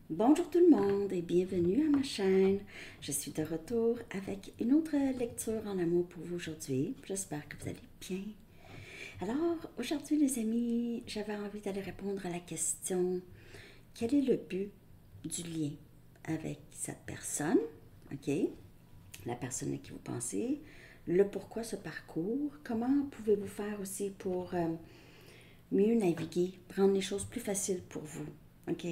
Bonjour tout le monde et bienvenue à ma chaîne. Je suis de retour avec une autre lecture en amour pour vous aujourd'hui. J'espère que vous allez bien. Alors, aujourd'hui les amis, j'avais envie d'aller répondre à la question: quel est le but du lien avec cette personne? OK? La personne à qui vous pensez. Le pourquoi ce parcours. Comment pouvez-vous faire aussi pour mieux naviguer, rendre les choses plus faciles pour vous? OK?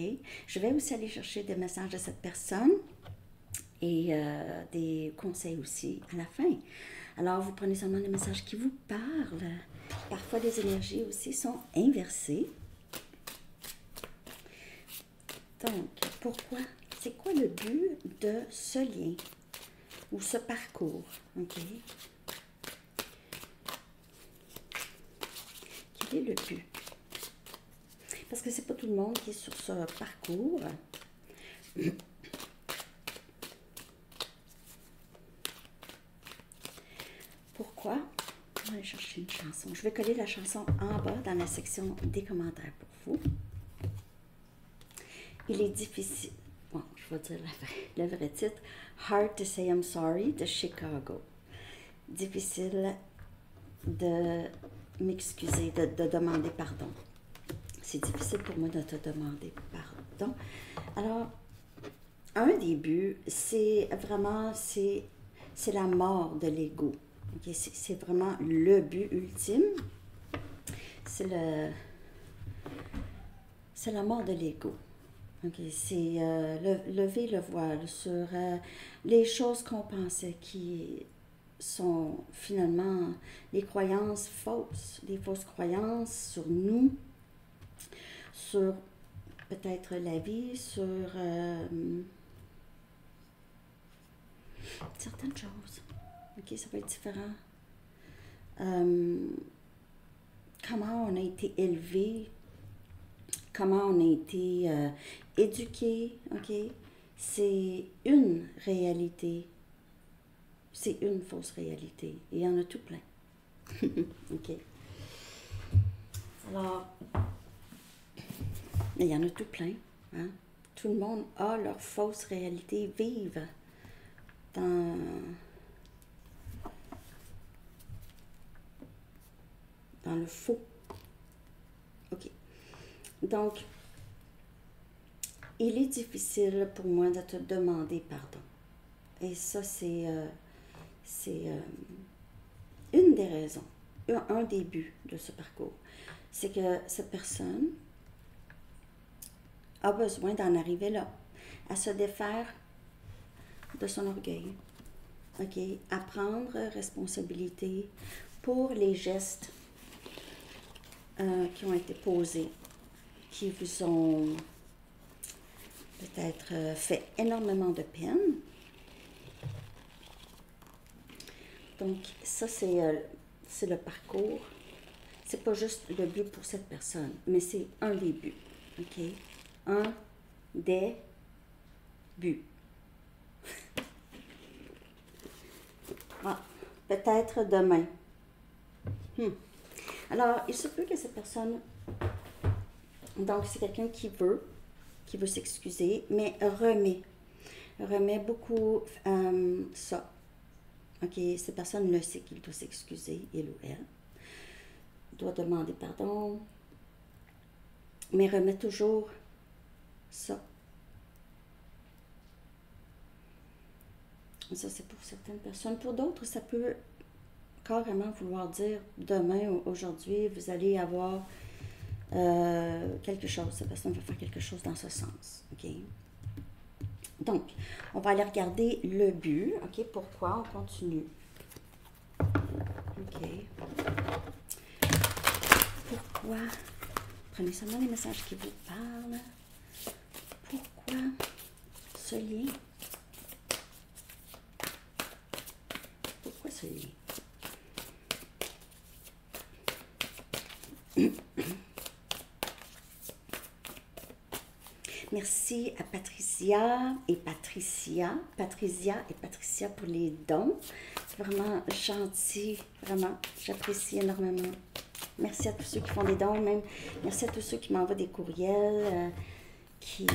Je vais aussi aller chercher des messages de cette personne et des conseils aussi à la fin. Alors, vous prenez seulement les messages qui vous parlent. Parfois, les énergies aussi sont inversées. Donc, pourquoi? C'est quoi le but de ce lien ou ce parcours? OK? Quel est le but? Parce que c'est pas tout le monde qui est sur ce parcours. Pourquoi? On va aller chercher une chanson. Je vais coller la chanson en bas dans la section des commentaires pour vous. Il est difficile. Bon, je vais dire le vrai titre. Hard to say I'm sorry de Chicago. Difficile de m'excuser, de demander pardon. C'est difficile pour moi de te demander pardon. Alors, un des buts, c'est vraiment, c'est la mort de l'ego. Okay? C'est vraiment le but ultime. C'est la mort de l'ego. Okay? C'est lever le voile sur les choses qu'on pensait qui sont finalement les croyances fausses, des fausses croyances sur nous, sur peut-être la vie, sur certaines choses. OK, ça va être différent. Comment on a été élevé, comment on a été éduqué, OK? C'est une réalité. C'est une fausse réalité. Et il y en a tout plein. OK? Alors, il y en a tout plein. Hein? Tout le monde a leur fausse réalité, vivent dans le faux. OK. Donc, il est difficile pour moi de te demander pardon. Et ça, c'est une des raisons, un des buts de ce parcours. C'est que cette personne a besoin d'en arriver là, à se défaire de son orgueil, OK? À prendre responsabilité pour les gestes qui ont été posés, qui vous ont peut-être fait énormément de peine. Donc, ça, c'est le parcours. C'est pas juste le but pour cette personne, mais c'est un des buts, OK? Un des buts. Ah, peut-être demain. Alors, il se peut que cette personne, donc c'est quelqu'un qui veut s'excuser, mais remet beaucoup ça. OK, cette personne le sait qu'il doit s'excuser, il ou elle, doit demander pardon, mais remet toujours ça. Ça, c'est pour certaines personnes. Pour d'autres, ça peut carrément vouloir dire demain ou aujourd'hui, vous allez avoir quelque chose. Cette personne va faire quelque chose dans ce sens. OK? Donc, on va aller regarder le but. OK? Pourquoi? On continue. OK. Pourquoi? Prenez seulement les messages qui vous parlent. Pourquoi ce lien? Pourquoi ce lien? Merci à Patricia et Patricia pour les dons. C'est vraiment gentil, vraiment, j'apprécie énormément. Merci à tous ceux qui font des dons, même merci à tous ceux qui m'envoient des courriels, qui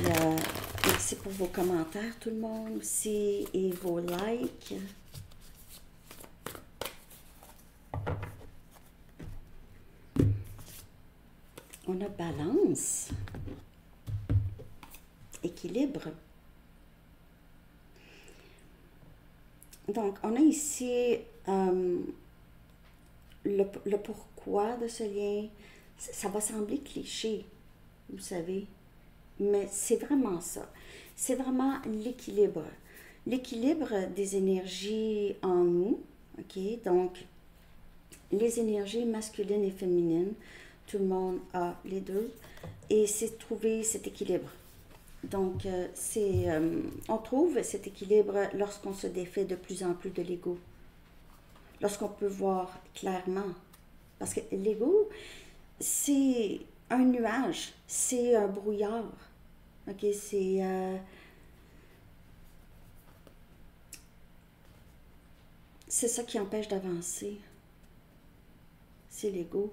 Merci pour vos commentaires, tout le monde aussi, et vos likes. On a balance, équilibre. Donc, on a ici le pourquoi de ce lien. Ça va sembler cliché, vous savez, mais c'est vraiment ça. C'est vraiment l'équilibre. L'équilibre des énergies en nous, ok? Donc, les énergies masculines et féminines, tout le monde a les deux, et c'est trouver cet équilibre. Donc, on trouve cet équilibre lorsqu'on se défait de plus en plus de l'ego, lorsqu'on peut voir clairement. Parce que l'ego, c'est un nuage, c'est un brouillard. Ok, c'est ça qui empêche d'avancer. C'est l'ego.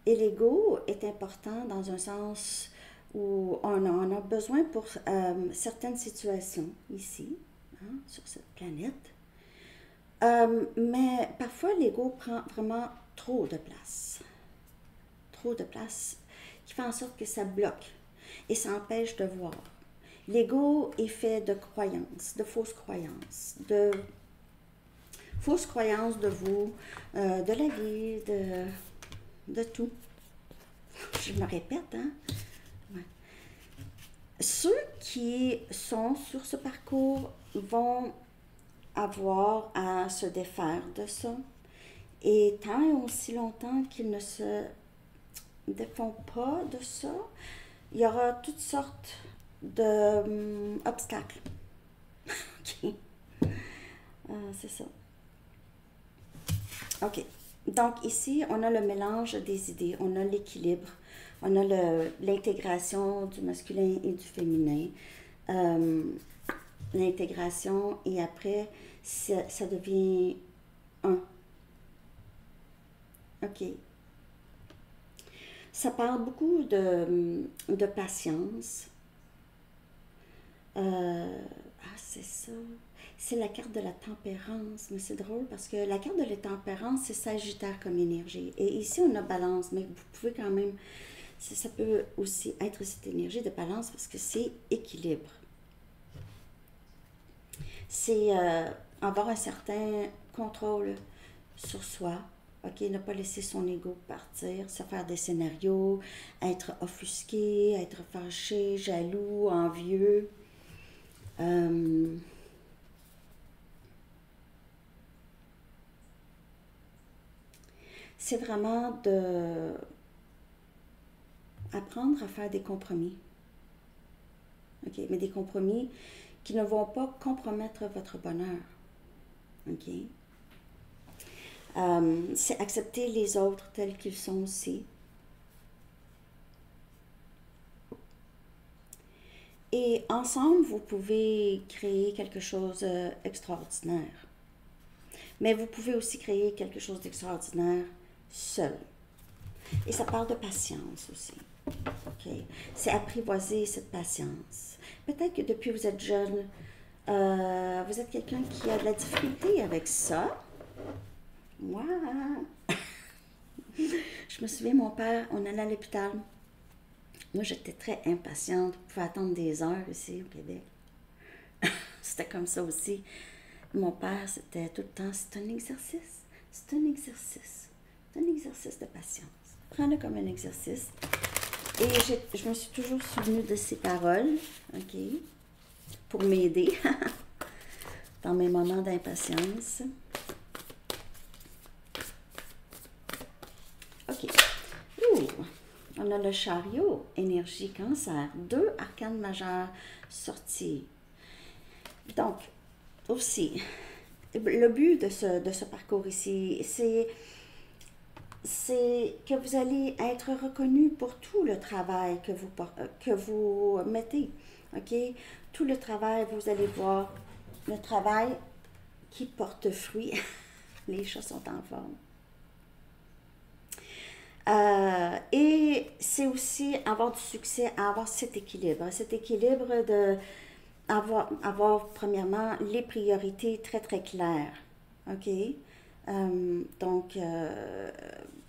Et l'ego est important dans un sens où on a besoin pour certaines situations ici, hein, sur cette planète. Mais parfois, l'ego prend vraiment trop de place. Trop de place qui fait en sorte que ça bloque et ça empêche de voir. L'ego est fait de croyances, de fausses croyances, de vous, de la vie, de tout. Je me répète, hein? Ouais. Ceux qui sont sur ce parcours vont avoir à se défaire de ça. Et tant et aussi longtemps qu'ils ne se défont pas de ça, il y aura toutes sortes d'obstacles. Ok. C'est ça. Ok. Donc ici, on a le mélange des idées, on a l'équilibre, on a l'intégration du masculin et du féminin, l'intégration, et après, ça devient un. Ok. Ça parle beaucoup de patience. C'est ça. C'est la carte de la tempérance, mais c'est drôle parce que la carte de la tempérance, c'est Sagittaire comme énergie. Et ici, on a balance, mais vous pouvez quand même, ça peut aussi être cette énergie de balance parce que c'est équilibre. C'est avoir un certain contrôle sur soi, ok, ne pas laisser son ego partir, se faire des scénarios, être offusqué, être fâché, jaloux, envieux. C'est vraiment de apprendre à faire des compromis. Ok, mais des compromis qui ne vont pas compromettre votre bonheur. Ok. C'est accepter les autres tels qu'ils sont aussi. Et ensemble, vous pouvez créer quelque chose d'extraordinaire. Mais vous pouvez aussi créer quelque chose d'extraordinaire seul. Et ça parle de patience aussi. Okay. C'est apprivoiser cette patience. Peut-être que depuis que vous êtes jeune, vous êtes quelqu'un qui a de la difficulté avec ça. Moi, je me souviens, mon père, on allait à l'hôpital. Moi, j'étais très impatiente. Vous pouvez attendre des heures ici au Québec. C'était comme ça aussi. Mon père, c'était tout le temps, c'est un exercice. C'est un exercice. C'est un exercice de patience. Prends-le comme un exercice. Et je me suis toujours souvenue de ces paroles, ok, pour m'aider dans mes moments d'impatience. Ok. On a le chariot, énergie cancer, 2 arcanes majeurs sortis. Donc, aussi, le but de ce parcours ici, c'est que vous allez être reconnu pour tout le travail que vous mettez. Ok? Tout le travail, vous allez voir le travail qui porte fruit. Les chats sont en forme. Et c'est aussi avoir du succès, avoir cet équilibre de avoir premièrement les priorités très très claires. OK? Donc,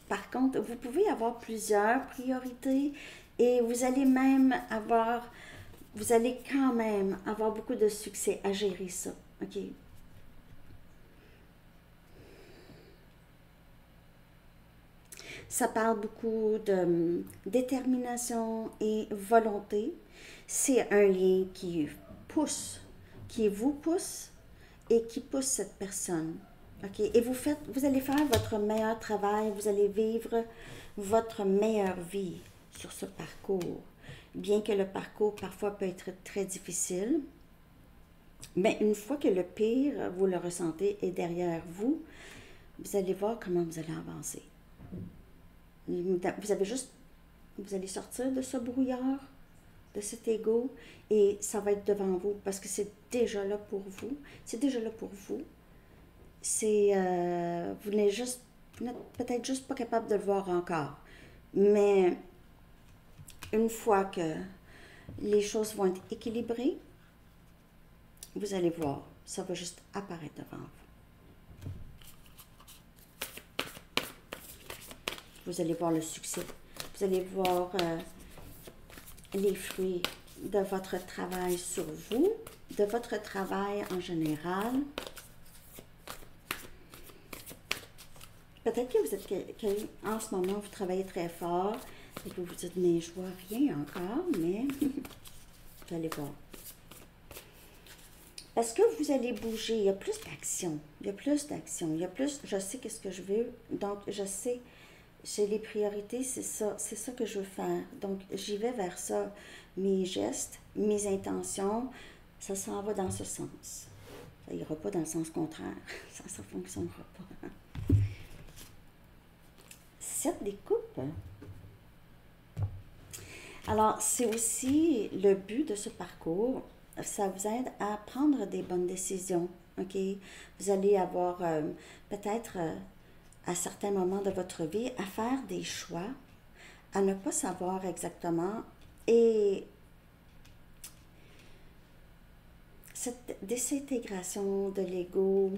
par contre, vous pouvez avoir plusieurs priorités et vous allez quand même avoir beaucoup de succès à gérer ça. OK? Ça parle beaucoup de détermination et volonté. C'est un lien pousse, qui vous pousse et qui pousse cette personne. OK? Et vous allez faire votre meilleur travail, vous allez vivre votre meilleure vie sur ce parcours. Bien que le parcours parfois peut être très difficile, mais une fois que le pire, vous le ressentez, est derrière vous, vous allez voir comment vous allez avancer. Vous avez juste, vous allez sortir de ce brouillard, de cet ego, et ça va être devant vous parce que c'est déjà là pour vous. C'est déjà là pour vous. Vous n'êtes peut-être juste pas capable de le voir encore. Mais une fois que les choses vont être équilibrées, vous allez voir, ça va juste apparaître devant vous. Vous allez voir le succès. Vous allez voir les fruits de votre travail sur vous, de votre travail en général. Peut-être que vous êtes en ce moment, vous travaillez très fort et que vous vous dites, mais je vois rien encore, mais vous allez voir. Parce que vous allez bouger, il y a plus d'action, il y a plus d'action, il y a plus, je sais qu'est-ce que je veux, donc je sais, j'ai les priorités, c'est ça que je veux faire. Donc j'y vais vers ça. Mes gestes, mes intentions, ça s'en va dans ce sens. Ça n'ira pas dans le sens contraire, ça ne fonctionnera pas. 7 des coupes. Alors, c'est aussi le but de ce parcours. Ça vous aide à prendre des bonnes décisions. OK? Vous allez avoir peut-être à certains moments de votre vie à faire des choix, à ne pas savoir exactement. Et cette désintégration de l'ego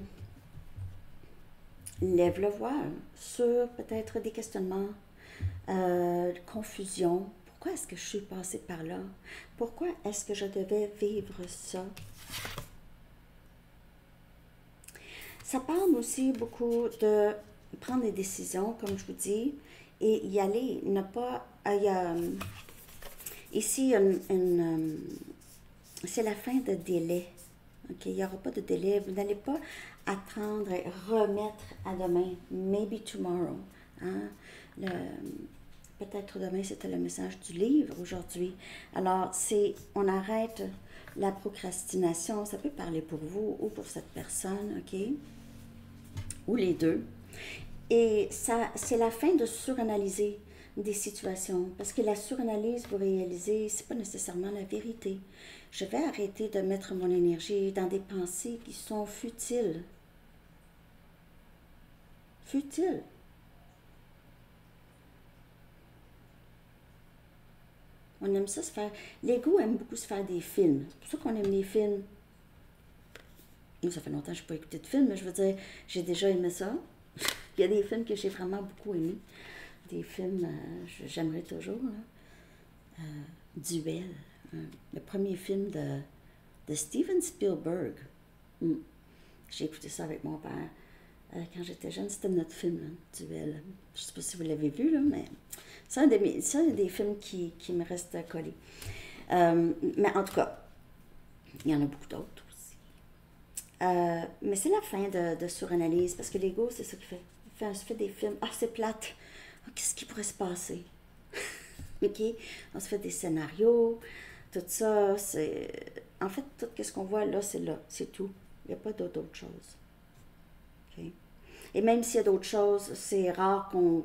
lève le voile sur peut-être des questionnements, confusion. Pourquoi est-ce que je suis passée par là? Pourquoi est-ce que je devais vivre ça? Ça parle aussi beaucoup de prendre des décisions, comme je vous dis, et y aller, ne pas... ici, c'est la fin de délai. OK? Il n'y aura pas de délai. Vous n'allez pas attendre et remettre à demain. Maybe tomorrow. Hein? Peut-être demain, c'était le message du livre aujourd'hui. Alors, on arrête la procrastination. Ça peut parler pour vous ou pour cette personne, OK? Ou les deux. Et ça, c'est la fin de suranalyser des situations. Parce que la suranalyse, vous réalisez, c'est pas nécessairement la vérité. Je vais arrêter de mettre mon énergie dans des pensées qui sont futiles. Futiles. On aime ça se faire... L'ego aime beaucoup se faire des films. C'est pour ça qu'on aime les films. Ça fait longtemps que je n'ai pas écouté de films, mais je veux dire, j'ai déjà aimé ça. Il y a des films que j'ai vraiment beaucoup aimés. Des films, j'aimerais toujours. Là. Duel. Le premier film de Steven Spielberg. J'ai écouté ça avec mon père. Quand j'étais jeune, c'était notre film, là, Duel. Je ne sais pas si vous l'avez vu, là, mais c'est un des films qui me restent collés. Mais en tout cas, il y en a beaucoup d'autres aussi. Mais c'est la fin de suranalyse, parce que l'ego, c'est ça qu'il fait. Il se fait des films. Ah, c'est plate. Ah, qu'est-ce qui pourrait se passer? OK? On se fait des scénarios, tout ça. En fait, tout ce qu'on voit là, c'est tout. Il n'y a pas d'autre chose. Okay? Et même s'il y a d'autres choses, c'est rare qu'on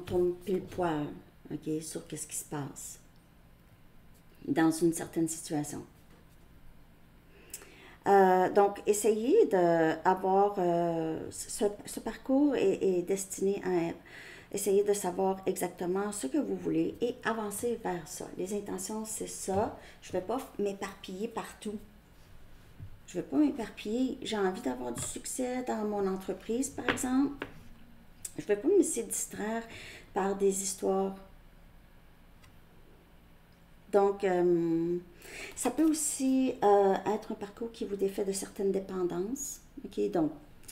tourne pile poil, okay, sur ce qui se passe dans une certaine situation. Donc, essayez d'avoir... ce parcours est destiné essayez de savoir exactement ce que vous voulez et avancer vers ça. Les intentions, c'est ça. Je ne vais pas m'éparpiller partout. Je ne veux pas m'éparpiller. J'ai envie d'avoir du succès dans mon entreprise, par exemple. Je ne vais pas me laisser distraire par des histoires. Donc, ça peut aussi être un parcours qui vous défait de certaines dépendances. OK? Donc,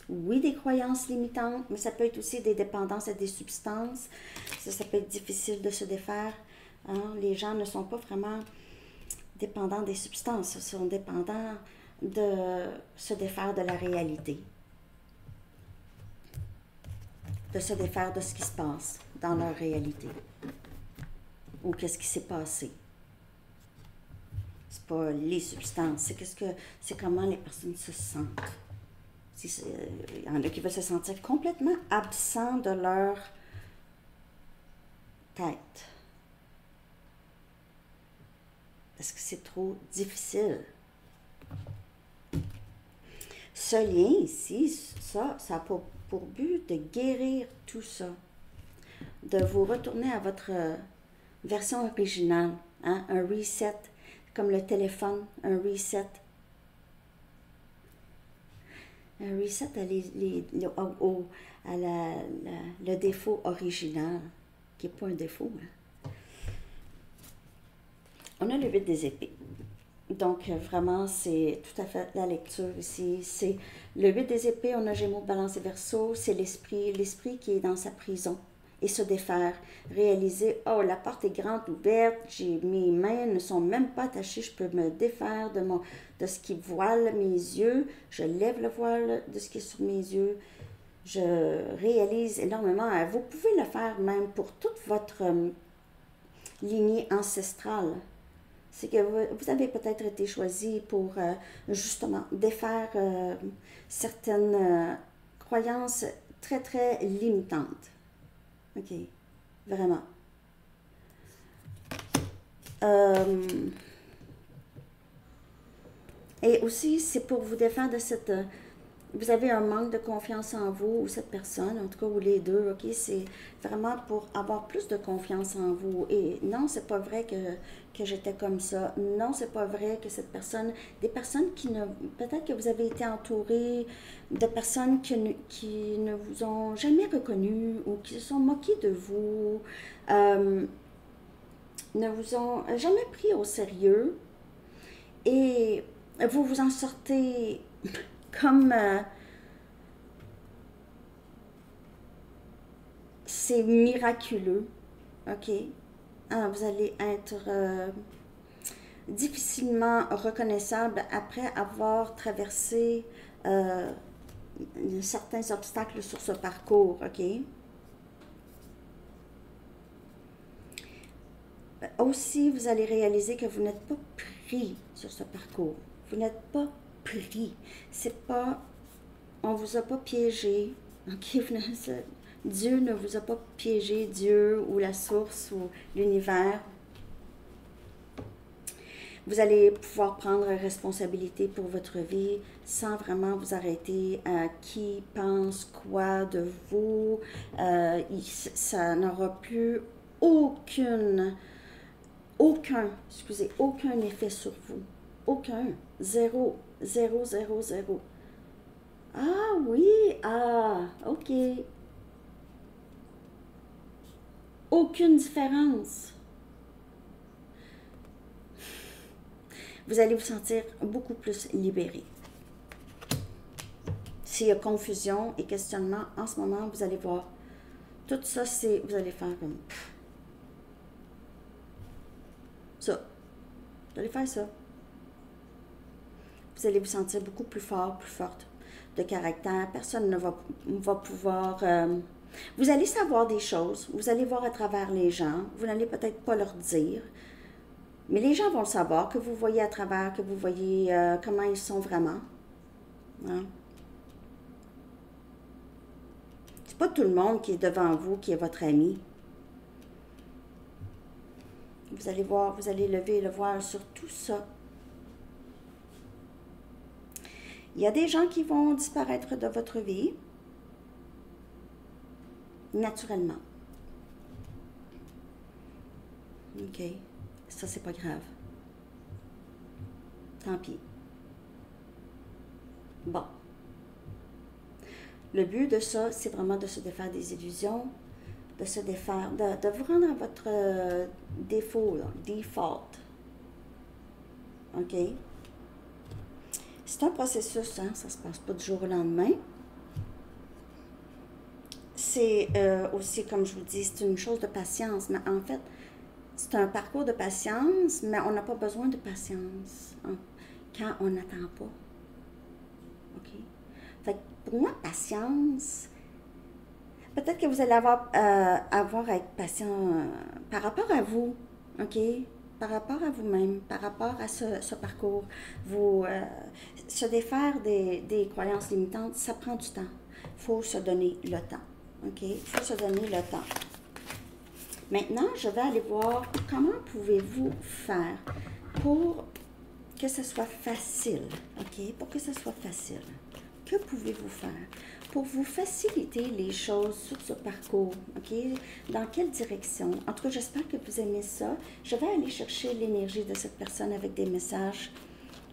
oui, des croyances limitantes, mais ça peut être aussi des dépendances à des substances. Ça peut être difficile de se défaire. Hein? Les gens ne sont pas vraiment dépendants des substances. Ils sont dépendants de se défaire de la réalité. De se défaire de ce qui se passe dans leur réalité. Ou qu'est-ce qui s'est passé. C'est pas les substances, c'est comment les personnes se sentent. Il y en a qui veulent se sentir complètement absents de leur tête. Parce que c'est trop difficile. Ce lien ici, ça a pour but de guérir tout ça. De vous retourner à votre version originale. Hein? Un reset, comme le téléphone, un reset. Un reset à le défaut original, qui n'est pas un défaut. Hein? On a le 8 des épées. Donc, vraiment, c'est tout à fait la lecture ici. C'est le 8 des épées, on a Gémeaux, Balance et Verseau, c'est l'esprit qui est dans sa prison. Et se défaire, réaliser, oh, la porte est grande ouverte, mes mains ne sont même pas attachées, je peux me défaire de ce qui voile mes yeux, je lève le voile de ce qui est sur mes yeux, je réalise énormément. Vous pouvez le faire même pour toute votre lignée ancestrale. C'est que vous avez peut-être été choisi pour justement défaire certaines croyances très, très limitantes. OK, vraiment. Et aussi, c'est pour vous défendre de cette... vous avez un manque de confiance en vous ou cette personne, en tout cas, ou les deux, OK? C'est vraiment pour avoir plus de confiance en vous. Et non, c'est pas vrai que j'étais comme ça. Non, c'est pas vrai que cette personne... Des personnes qui ne... Peut-être que vous avez été entouré de personnes qui ne vous ont jamais reconnu ou qui se sont moquées de vous, ne vous ont jamais pris au sérieux. Et vous vous en sortez comme... c'est miraculeux, OK? Ah, vous allez être difficilement reconnaissable après avoir traversé certains obstacles sur ce parcours, OK? Aussi, vous allez réaliser que vous n'êtes pas pris sur ce parcours. Vous n'êtes pas pris. C'est pas... On vous a pas piégé, OK? Dieu ne vous a pas piégé, Dieu ou la source ou l'univers. Vous allez pouvoir prendre responsabilité pour votre vie sans vraiment vous arrêter à qui pense quoi de vous. Ça n'aura plus aucun effet sur vous. Aucun. Zéro. Zéro, zéro, zéro. Ah oui, ok. Aucune différence. Vous allez vous sentir beaucoup plus libéré. S'il y a confusion et questionnement, en ce moment, vous allez voir, tout ça, vous allez faire comme ça. Vous allez faire ça. Vous allez vous sentir beaucoup plus fort, plus forte de caractère. Personne ne va pouvoir... vous allez savoir des choses. Vous allez voir à travers les gens. Vous n'allez peut-être pas leur dire. Mais les gens vont le savoir, que vous voyez à travers, que vous voyez comment ils sont vraiment. Hein? C'est pas tout le monde qui est devant vous, qui est votre ami. Vous allez voir, vous allez lever le voile sur tout ça. Il y a des gens qui vont disparaître de votre vie, naturellement. OK? Ça, c'est pas grave. Tant pis. Bon. Le but de ça, c'est vraiment de se défaire des illusions, de se défaire, de vous rendre à votre défaut, là, default. OK? C'est un processus, hein? Ça ne se passe pas du jour au lendemain. C'est aussi, comme je vous dis, c'est une chose de patience. Mais en fait, c'est un parcours de patience, mais on n'a pas besoin de patience quand on n'attend pas. OK? Fait que pour moi, patience, peut-être que vous allez avoir à être patient par rapport à vous, OK? Par rapport à vous-même, par rapport à ce parcours. Vous, se défaire des croyances limitantes, ça prend du temps. Il faut se donner le temps, OK? Il faut se donner le temps. Maintenant, je vais aller voir comment pouvez-vous faire pour que ce soit facile, OK? Pour que ce soit facile. Que pouvez-vous faire pour vous faciliter les choses sur ce parcours, OK? Dans quelle direction? En tout cas, j'espère que vous aimez ça. Je vais aller chercher l'énergie de cette personne avec des messages,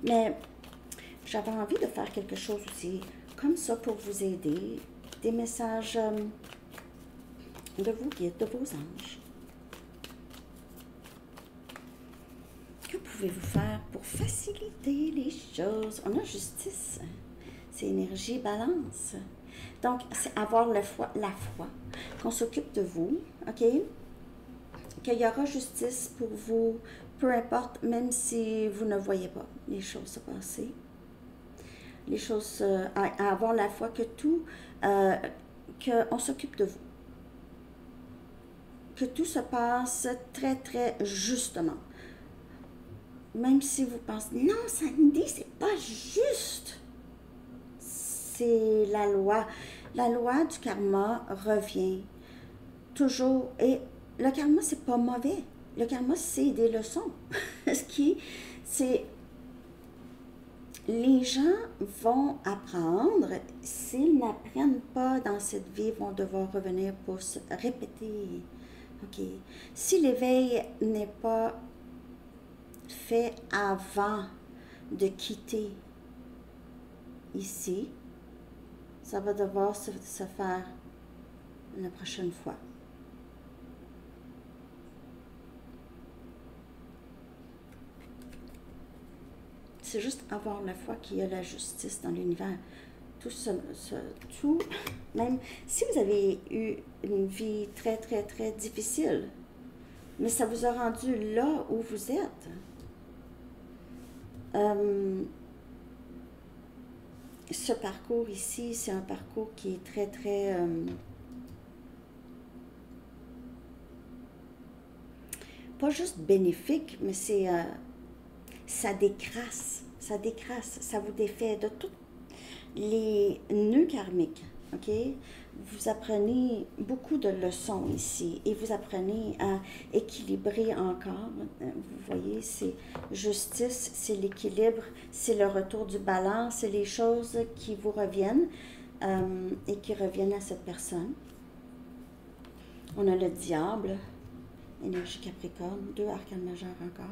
mais j'avais envie de faire quelque chose aussi comme ça pour vous aider. Des messages de vos guides, de vos anges. Que pouvez-vous faire pour faciliter les choses? On a justice. C'est énergie, balance. Donc, c'est avoir la foi qu'on s'occupe de vous, OK? Qu'il y aura justice pour vous, peu importe, même si vous ne voyez pas les choses se passer. Les choses, à avoir la foi que tout, qu'on s'occupe de vous. Que tout se passe très, très justement. Même si vous pensez, non, Sandy, c'est pas juste. C'est la loi. La loi du karma revient toujours. Et le karma, c'est pas mauvais. Le karma, c'est des leçons. C'est les gens vont apprendre. S'ils n'apprennent pas dans cette vie, ils vont devoir revenir pour se répéter. OK. Si l'éveil n'est pas fait avant de quitter ici, ça va devoir se faire la prochaine fois. C'est juste avoir la foi qu'il y a la justice dans l'univers. Tout, même si vous avez eu une vie très, très, très difficile, mais ça vous a rendu là où vous êtes. Ce parcours ici, c'est un parcours qui est très, très... pas juste bénéfique, mais c'est... ça décrasse, ça vous défait de tous les nœuds karmiques, OK? Vous apprenez beaucoup de leçons ici et vous apprenez à équilibrer encore. Vous voyez, c'est justice, c'est l'équilibre, c'est le retour du balance, c'est les choses qui vous reviennent et qui reviennent à cette personne. On a le diable, énergie Capricorne, 2 arcanes majeurs encore.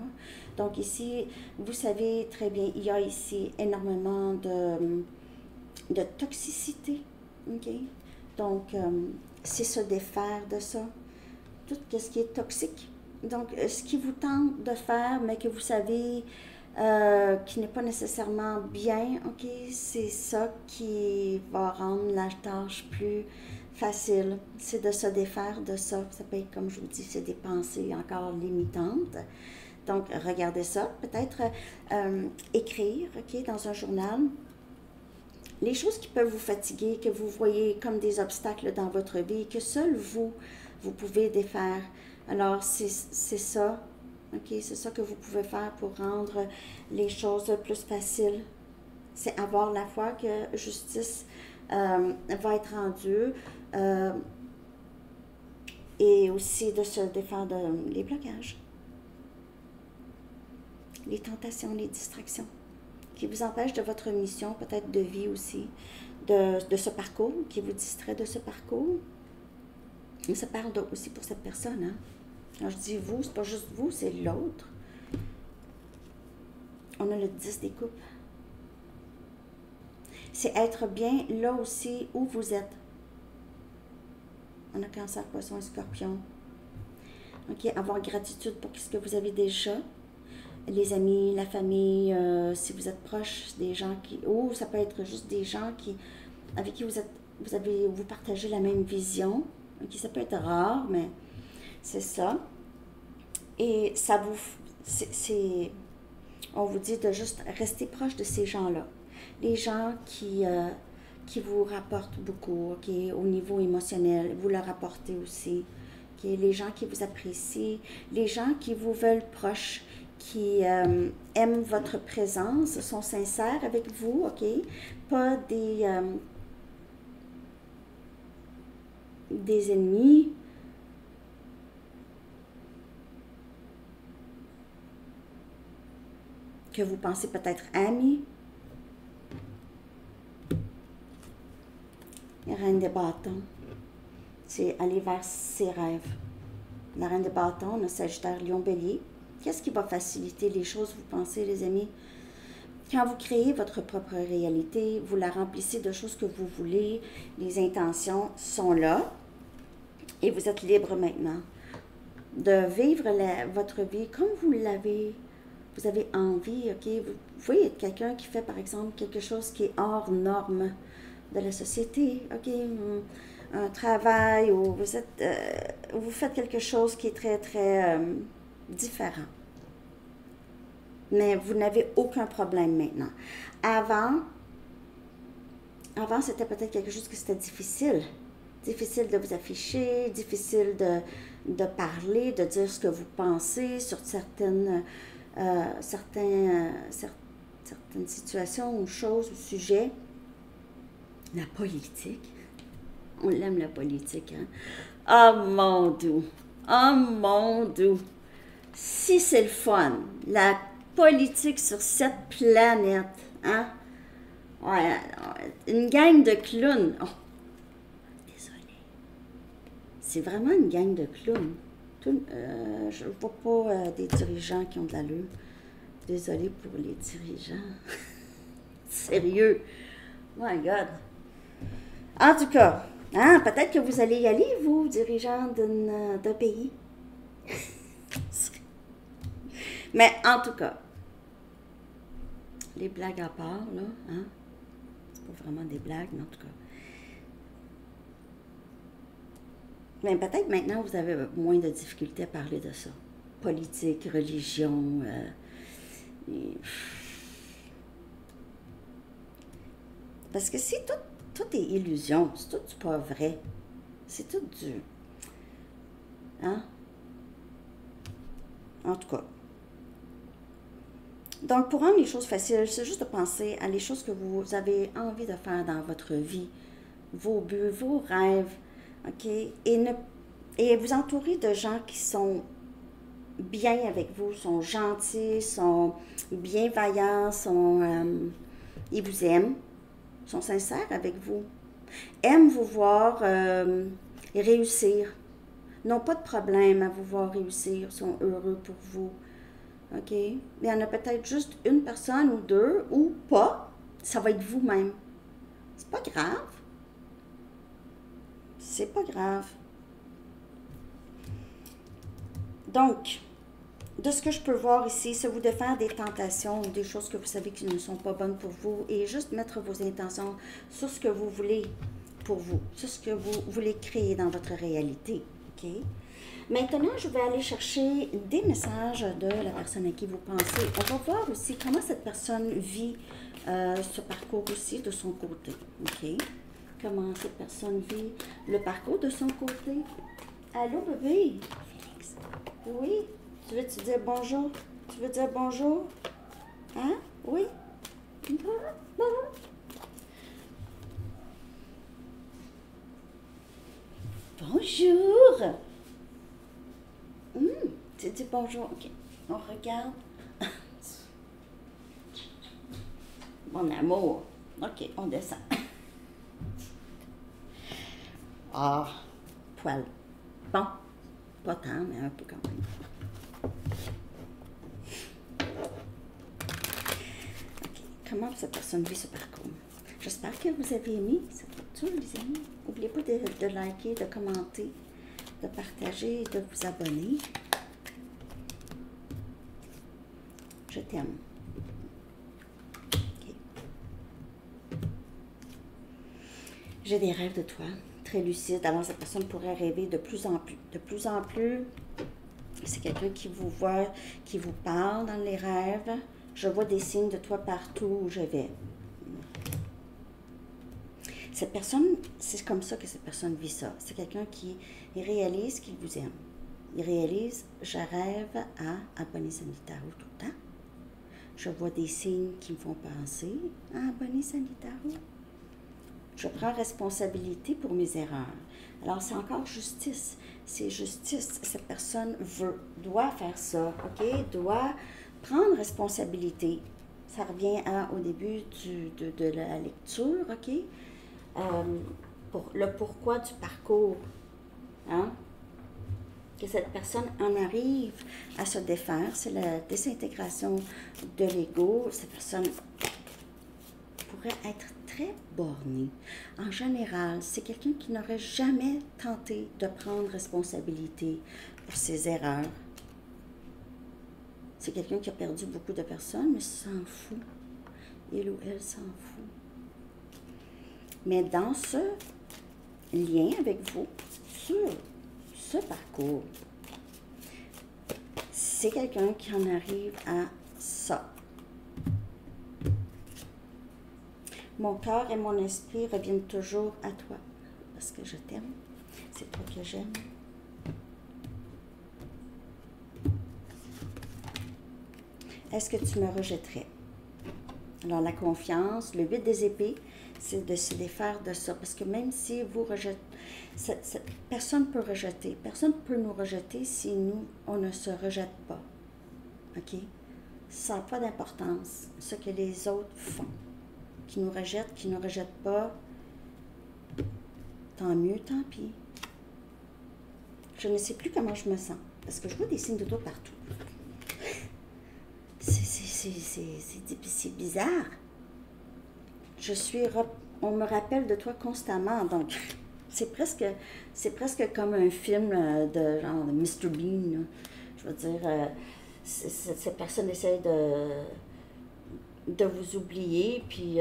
Donc ici, vous savez très bien, il y a ici énormément de toxicité, OK? Donc, c'est se défaire de ça, tout ce qui est toxique. Donc, ce qui vous tente de faire, mais que vous savez qui n'est pas nécessairement bien, OK? C'est ça qui va rendre la tâche plus facile. C'est de se défaire de ça. Ça peut être, comme je vous dis, c'est des pensées encore limitantes. Donc, regardez ça. Peut-être écrire, OK, dans un journal, les choses qui peuvent vous fatiguer, que vous voyez comme des obstacles dans votre vie, que seul vous pouvez défaire. Alors, c'est ça, OK? C'est ça que vous pouvez faire pour rendre les choses plus faciles. C'est avoir la foi que justice va être rendue et aussi de se défaire des blocages, les tentations, les distractions qui vous empêchent de votre mission, peut-être de vie aussi, de ce parcours, qui vous distrait de ce parcours. Et ça parle aussi pour cette personne, hein? Quand je dis vous, c'est pas juste vous, c'est l'autre. On a le 10 des coupes. C'est être bien là aussi où vous êtes. On a Cancer, Poisson et Scorpion. OK, avoir gratitude pour ce que vous avez déjà. Les amis, la famille, si vous êtes proche des gens qui... Ou ça peut être juste des gens qui, avec qui vous partagez la même vision. OK, ça peut être rare, mais c'est ça. Et ça vous... on vous dit de juste rester proche de ces gens-là. Les gens qui vous rapportent beaucoup, OK, au niveau émotionnel, vous leur apportez aussi. Okay? Les gens qui vous apprécient, les gens qui vous veulent proches, qui aiment votre présence, sont sincères avec vous, OK? Pas des ennemis. Que vous pensez peut-être amis. La reine des bâtons, c'est aller vers ses rêves. La reine des bâtons, on a Sagittaire, Lion, Bélier. Qu'est-ce qui va faciliter les choses, vous pensez, les amis? Quand vous créez votre propre réalité, vous la remplissez de choses que vous voulez, les intentions sont là, et vous êtes libre maintenant de vivre votre vie comme vous l'avez. Vous avez envie, OK? Vous pouvez être quelqu'un qui fait, par exemple, quelque chose qui est hors norme de la société, OK? Un travail où vous faites quelque chose qui est très, très différent. Mais vous n'avez aucun problème maintenant. Avant c'était peut-être quelque chose qui c'était difficile. Difficile de vous afficher, difficile de parler, de dire ce que vous pensez sur certaines situations ou choses ou sujets. La politique. On l'aime, la politique, hein? Oh mon Dieu! Oh mon Dieu! Si c'est le fun, la politique sur cette planète, hein? Ouais, une gang de clowns. Oh, désolée. C'est vraiment une gang de clowns. Je ne vois pas des dirigeants qui ont de l'allure. Désolée pour les dirigeants. Sérieux. My God. En tout cas, hein, peut-être que vous allez y aller, vous, dirigeants d'un pays. Mais en tout cas, les blagues à part, là, hein? C'est pas vraiment des blagues, mais en tout cas. Mais peut-être maintenant, vous avez moins de difficultés à parler de ça. Politique, religion, parce que c'est tout est illusion, c'est tout pas vrai. C'est tout du... Hein? En tout cas. Donc, pour rendre les choses faciles, c'est juste de penser à les choses que vous avez envie de faire dans votre vie, vos buts, vos rêves, OK? Et vous entourer de gens qui sont bien avec vous, sont gentils, sont bienveillants, ils vous aiment, sont sincères avec vous, aiment vous voir réussir, n'ont pas de problème à vous voir réussir, sont heureux pour vous. OK? Mais il y en a peut-être juste une personne ou deux, ou pas. Ça va être vous-même. C'est pas grave. C'est pas grave. Donc, de ce que je peux voir ici, c'est vous défaire des tentations ou des choses que vous savez qui ne sont pas bonnes pour vous et juste mettre vos intentions sur ce que vous voulez pour vous, sur ce que vous voulez créer dans votre réalité. OK? Maintenant, je vais aller chercher des messages de la personne à qui vous pensez. On va voir aussi comment cette personne vit ce parcours aussi de son côté. OK? Comment cette personne vit le parcours de son côté. Allô, bébé? Félix? Oui? Tu veux-tu dire bonjour? Tu veux dire bonjour? Hein? Oui? Bonjour! Tu dis bonjour. OK. On regarde. Mon amour. OK, on descend. Ah, poil. Bon. Pas tant, mais un peu quand même. OK. Comment cette personne vit ce parcours? J'espère que vous avez aimé cette lecture, les amis. N'oubliez pas de liker, de commenter, de partager et de vous abonner. Je t'aime. Okay. J'ai des rêves de toi, très lucides. Alors, cette personne pourrait rêver de plus en plus. De plus en plus, c'est quelqu'un qui vous voit, qui vous parle dans les rêves. Je vois des signes de toi partout où je vais. Cette personne, c'est comme ça que cette personne vit ça. C'est quelqu'un qui réalise qu'il vous aime. Il réalise, je rêve à abonner Sanitaru tout le temps. Je vois des signes qui me font penser à abonner Sanitaru. Je prends responsabilité pour mes erreurs. Alors, c'est encore justice. C'est justice. Cette personne doit faire ça, OK? Doit prendre responsabilité. Ça revient au début de la lecture, OK? Pour le pourquoi du parcours. Hein? Que cette personne en arrive à se défaire. C'est la désintégration de l'ego. Cette personne pourrait être très bornée. En général, c'est quelqu'un qui n'aurait jamais tenté de prendre responsabilité pour ses erreurs. C'est quelqu'un qui a perdu beaucoup de personnes, mais s'en fout. Il ou elle s'en fout. Mais dans ce lien avec vous, sur ce parcours, c'est quelqu'un qui en arrive à ça. Mon cœur et mon esprit reviennent toujours à toi, parce que je t'aime. C'est toi que j'aime. Est-ce que tu me rejetterais? Alors, la confiance, le 8 des épées, c'est de se défaire de ça. Parce que même si vous rejetez, personne ne peut rejeter. Personne ne peut nous rejeter si nous, on ne se rejette pas. OK? Ça n'a pas d'importance, ce que les autres font. Qui nous rejettent, qui ne nous rejettent pas, tant mieux, tant pis. Je ne sais plus comment je me sens. Parce que je vois des signes de doute partout. C'est bizarre. On me rappelle de toi constamment, donc c'est presque comme un film de genre de Mr. Bean. Là. Je veux dire, cette personne essaie de vous oublier, puis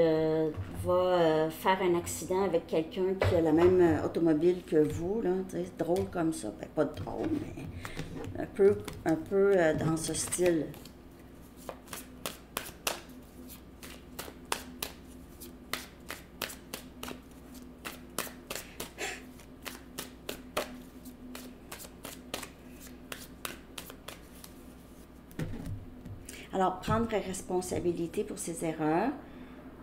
va faire un accident avec quelqu'un qui a la même automobile que vous, là, drôle comme ça. Ben, pas drôle, mais un peu dans ce style. Alors, prendre responsabilité pour ses erreurs.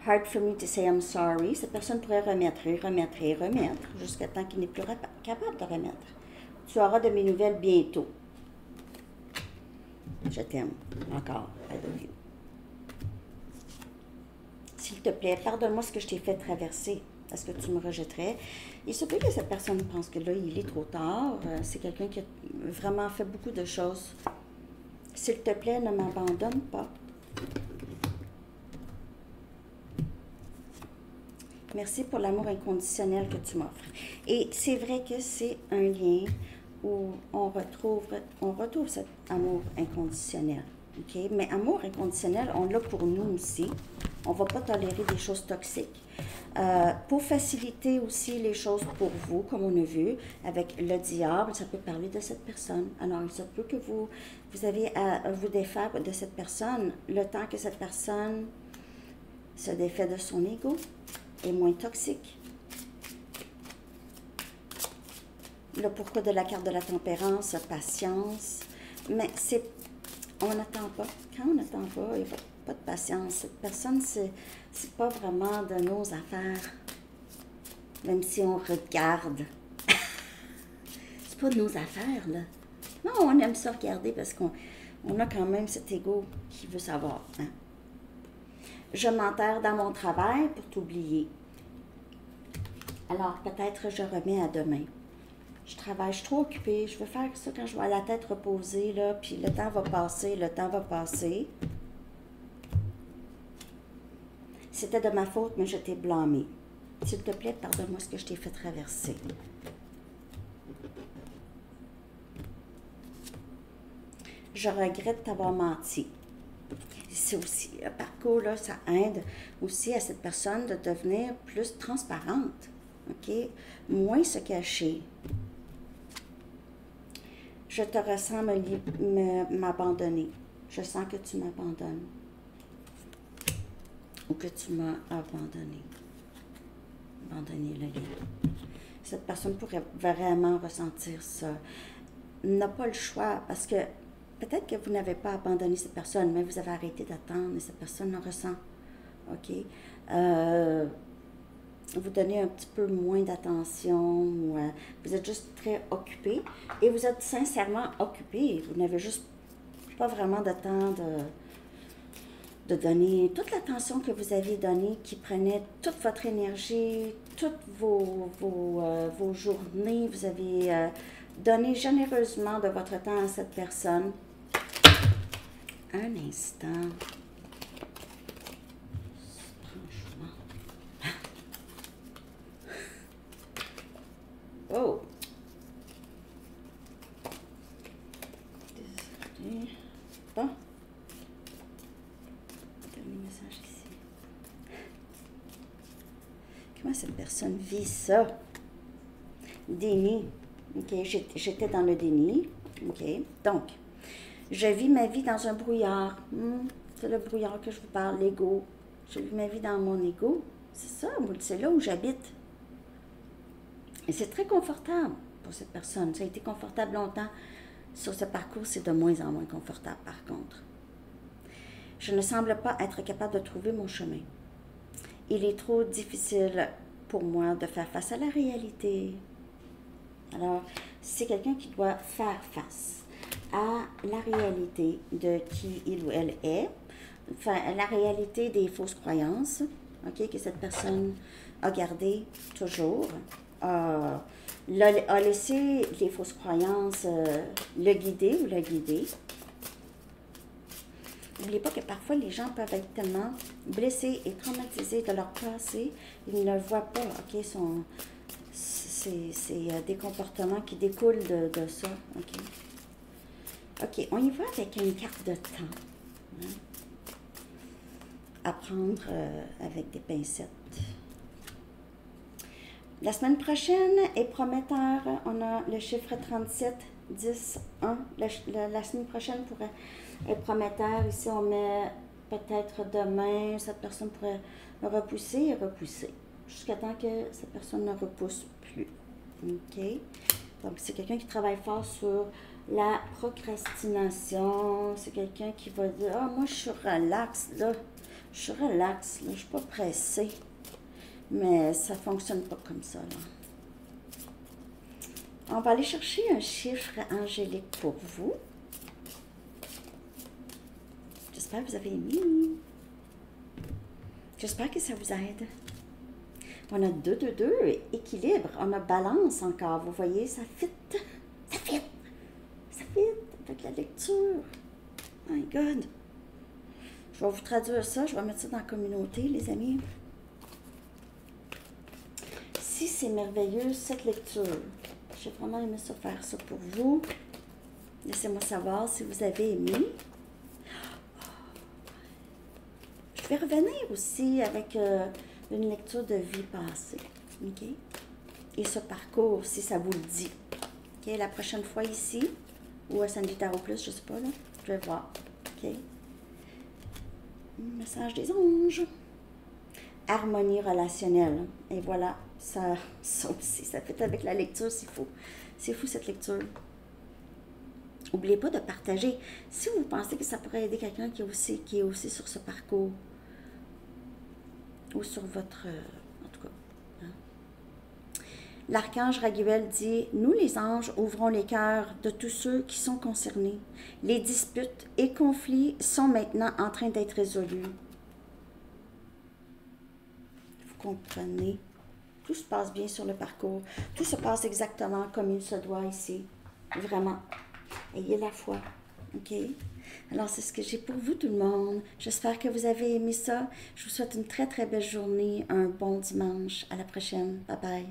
Hard for me to say I'm sorry. Cette personne pourrait remettre, jusqu'à temps qu'il n'est plus capable de remettre. Tu auras de mes nouvelles bientôt. Je t'aime. Encore. I love you. S'il te plaît, pardonne-moi ce que je t'ai fait traverser. Est-ce que tu me rejetterais? Il se peut que cette personne pense que là, il est trop tard. C'est quelqu'un qui a vraiment fait beaucoup de choses. S'il te plaît, ne m'abandonne pas. Merci pour l'amour inconditionnel que tu m'offres. Et c'est vrai que c'est un lien où on retrouve cet amour inconditionnel. Okay? Mais amour inconditionnel, on l'a pour nous aussi. On ne va pas tolérer des choses toxiques. Pour faciliter aussi les choses pour vous, comme on a vu, avec le diable, ça peut parler de cette personne. Alors, il se peut que vous avez à vous défaire de cette personne le temps que cette personne se défait de son ego, est moins toxique. Le pourquoi de la carte de la tempérance, patience, mais on n'attend pas. Quand on n'attend pas, il n'y a pas de patience. Cette personne, c'est pas vraiment de nos affaires, même si on regarde. C'est pas de nos affaires, là. Non, on aime ça regarder parce qu'on a quand même cet ego qui veut savoir. Hein? Je m'enterre dans mon travail pour t'oublier. Alors, peut-être je remets à demain. je travaille, je suis trop occupée, je veux faire ça quand je vais à la tête reposée, là, puis le temps va passer, le temps va passer. C'était de ma faute, mais je t'ai blâmé. S'il te plaît, pardonne-moi ce que je t'ai fait traverser. Je regrette t'avoir menti. C'est aussi, le parcours, là, ça aide aussi à cette personne de devenir plus transparente, OK? Moins se cacher. Je te ressens m'abandonner. Je sens que tu m'abandonnes. Ou que tu m'as abandonné. Abandonné le lien. Cette personne pourrait vraiment ressentir ça. N'a pas le choix parce que peut-être que vous n'avez pas abandonné cette personne, mais vous avez arrêté d'attendre et cette personne le ressent. OK? Vous donnez un petit peu moins d'attention, ou vous êtes juste très occupé et vous êtes sincèrement occupé. Vous n'avez juste pas vraiment de temps de donner toute l'attention que vous aviez donnée, qui prenait toute votre énergie, toutes vos journées. Vous avez donné généreusement de votre temps à cette personne. Un instant. Franchement. Oh! Désolée. Bon. Dernier message ici. Comment cette personne vit ça? Déni. OK, j'étais dans le déni. OK, donc, je vis ma vie dans un brouillard. C'est le brouillard que je vous parle, l'ego. Je vis ma vie dans mon ego. C'est ça, c'est là où j'habite. Et c'est très confortable pour cette personne. Ça a été confortable longtemps. Sur ce parcours, c'est de moins en moins confortable, par contre. Je ne semble pas être capable de trouver mon chemin. Il est trop difficile pour moi de faire face à la réalité. Alors, c'est quelqu'un qui doit faire face à la réalité de qui il ou elle est, enfin, la réalité des fausses croyances, OK, que cette personne a gardées toujours, a laissé les fausses croyances le guider ou la guider. N'oubliez pas que parfois les gens peuvent être tellement blessés et traumatisés de leur passé, ils ne voient pas, OK, c'est des comportements qui découlent de ça, OK. OK, on y va avec une carte de temps. Hein? À prendre avec des pincettes. La semaine prochaine est prometteur. On a le chiffre 37, 10, 1. La semaine prochaine pourrait être prometteur. Ici, on met peut-être demain, cette personne pourrait repousser et repousser. Jusqu'à temps que cette personne ne repousse plus. OK? Donc, c'est quelqu'un qui travaille fort sur la procrastination. C'est quelqu'un qui va dire, ah, moi, je suis relax, là. Je suis relax, là. Je suis pas pressée. Mais ça ne fonctionne pas comme ça, là. On va aller chercher un chiffre angélique pour vous. J'espère que vous avez aimé. J'espère que ça vous aide. On a 2, 2, 2, équilibre. On a balance encore. Vous voyez, ça fit. Ça fit. Ça fit avec la lecture. My God. Je vais vous traduire ça. Je vais mettre ça dans la communauté, les amis. Si c'est merveilleux, cette lecture. J'ai vraiment aimé ça, faire ça pour vous. Laissez-moi savoir si vous avez aimé. Je vais revenir aussi avec une lecture de vie passée. OK? Et ce parcours, si ça vous le dit. OK? La prochaine fois ici, ou à Sandy Tarot Plus, je ne sais pas, là. Je vais voir. OK? Message des anges. Harmonie relationnelle. Et voilà, ça aussi, ça fait avec la lecture, c'est fou. C'est fou cette lecture. N'oubliez pas de partager. Si vous pensez que ça pourrait aider quelqu'un qui est aussi sur ce parcours, ou sur votre... en tout cas. Hein. L'archange Raguel dit, nous les anges ouvrons les cœurs de tous ceux qui sont concernés. Les disputes et conflits sont maintenant en train d'être résolus. Vous comprenez? tout se passe bien sur le parcours. Tout se passe exactement comme il se doit ici. Vraiment. Ayez la foi. OK? Alors, c'est ce que j'ai pour vous, tout le monde. J'espère que vous avez aimé ça. Je vous souhaite une très, très belle journée, un bon dimanche. À la prochaine. Bye bye.